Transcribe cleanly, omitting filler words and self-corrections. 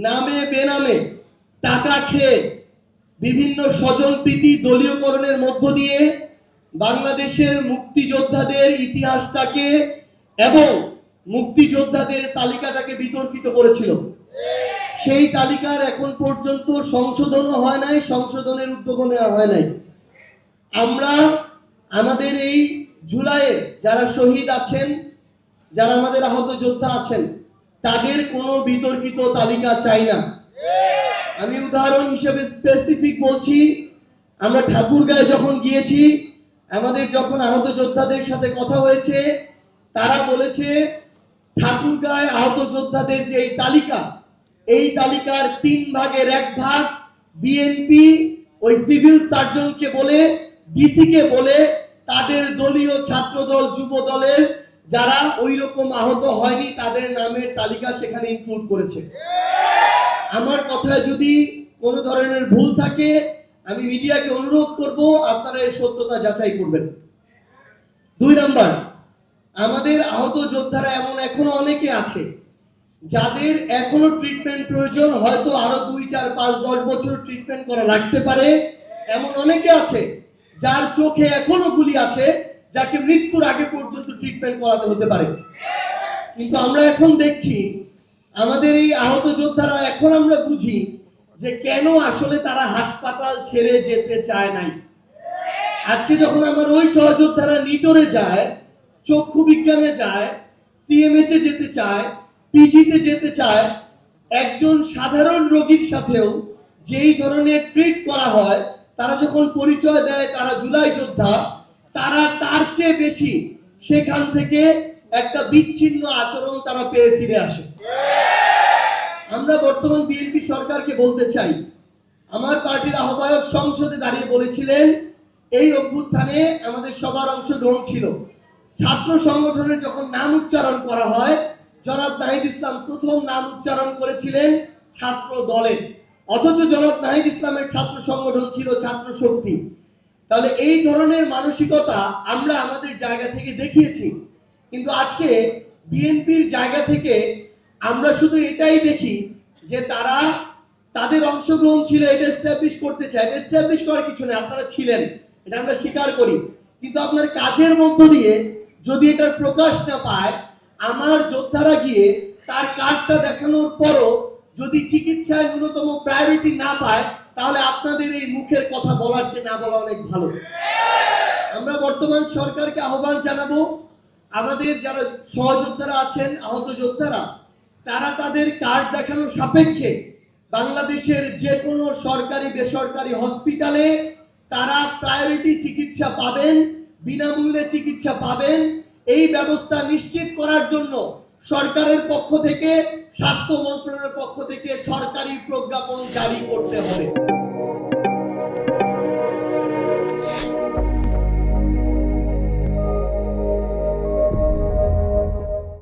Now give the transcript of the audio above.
নামে বেনামে টাকা খেয়ে বিভিন্ন স্বজনপ্রীতি দলীয়করণের মধ্য দিয়ে বাংলাদেশের মুক্তিযোদ্ধাদের ইতিহাসটাকে এবং মুক্তিযোদ্ধাদের তালিকাটাকে বিতর্কিত করেছিল। সেই তালিকার এখন পর্যন্ত সংশোধনও হয় নাই, সংশোধনের উদ্যোগও নেওয়া হয় নাই। আমরা আমাদের এই জুলাইয়ে যারা শহীদ আছেন, যারা আমাদের আহত যোদ্ধা আছেন, তাদের কোনো বিতর্কিত তালিকা চাই না। আমি উদাহরণ হিসেবে স্পেসিফিক বলছি, আমরা ঠাকুরগাঁয়ে যখন গিয়েছি, আমাদের যখন আহত যোদ্ধাদের সাথে কথা হয়েছে, তারা বলেছে ঠাকুরগাঁয়ে আহত যোদ্ধাদের যে তালিকা, এই তালিকার 3 ভাগের 1 ভাগ বিএনপি ওই সিভিল সার্জনকে বলে, ডিসি কে বলে, তাদের দলীয় ছাত্রদল যুব দলের যারা ওই রকম আহত হয়নি তাদের নামের তালিকা সেখানে ইনক্লুড করেছে। আমার কথায় যদি কোনো ধরনের ভুল থাকে আমি মিডিয়াকে অনুরোধ করব আপনারা এর সত্যতা যাচাই করবেন। 2 নাম্বার, আমাদের আহত যোদ্ধারা এমন এখনো অনেকে আছে যাদের এখনো ট্রিটমেন্ট প্রয়োজন, হয়তো আরো 2, 4, 5, 10 বছর ট্রিটমেন্ট করা লাগতে পারে। এমন অনেকে আছে যার চোখে এখনো গুলি আছে, যাকে মৃত্যুর আগে পর্যন্ত ট্রিটমেন্ট করাতে হতে পারে। কিন্তু আমরা এখন দেখছি আমাদের এই আহত যোদ্ধারা, এখন আমরা বুঝি যে কেন আসলে তারা হাসপাতাল ছেড়ে যেতে চায় নাই। আজকে যখন আমার ওই সহযোদ্ধারা নিটোরে যায়, চক্ষু বিজ্ঞানে যায়, সিএমএইচে যেতে চায়, পিজিতে যেতে চায়, একজন সাধারণ রোগীর সাথেও যেই ধরনের ট্রিট করা হয়, তারা যখন পরিচয় দেয় তারা জুলাই যোদ্ধা, তারা তার চেয়ে বেশি সেখান থেকে একটা বিচ্ছিন্ন আচরণ তারা পেয়ে ফিরে আসে। আমরা বর্তমান বিএনপি সরকারকে বলতে চাই, আমার পার্টির আহ্বায়ক সংসদে দাঁড়িয়ে বলেছিলেন এই অভ্যুত্থানে আমাদের সবার অংশগ্রহণ ছিল। ছাত্র সংগঠনের যখন নাম উচ্চারণ করা হয়, জনাব নাহিদ ইসলাম প্রথম নাম উচ্চারণ করেছিলেন ছাত্র দলের, অথচ জনাব নাহিদ ইসলামের ছাত্র সংগঠন ছিল ছাত্র শক্তি। তাহলে এই ধরনের মানসিকতা আমরা আমাদের জায়গা থেকে দেখিয়েছি, কিন্তু আজকে বিএনপির জায়গা থেকে আমরা শুধু এটাই দেখি যে তারা তাদের অংশগ্রহণ ছিল, এটা এস্টাবলিশ করতে চায়। এস্টাবলিশ করার কিছু নেই, আপনারা ছিলেন, এটা আমরা স্বীকার করি, কিন্তু আপনার কাজের মধ্য দিয়ে যদি এটার প্রকাশ না পায়, আমার যোদ্ধারা গিয়ে তার কাজটা দেখানোর পরও যদি চিকিৎসায় ন্যূনতম প্রায়োরিটি না পায়, তাহলে আপনাদের এই মুখের কথা বলার চেয়ে না বলা অনেক ভালো। আমরা বর্তমান সরকারকে আহ্বান জানাবো, আমাদের যারা সহযোদ্ধারা আছেন, আহত যোদ্ধারা, তারা তাদের কার্ড দেখানোর সাপেক্ষে বাংলাদেশের যে কোনো সরকারি বেসরকারি হসপিটালে তারা প্রায়োরিটি চিকিৎসা পাবেন, বিনামূল্যে চিকিৎসা পাবেন। এই ব্যবস্থা নিশ্চিত করার জন্য সরকারের পক্ষ থেকে, স্বাস্থ্য মন্ত্রণালয়ের পক্ষ থেকে সরকারি প্রজ্ঞাপন জারি করতে হবে।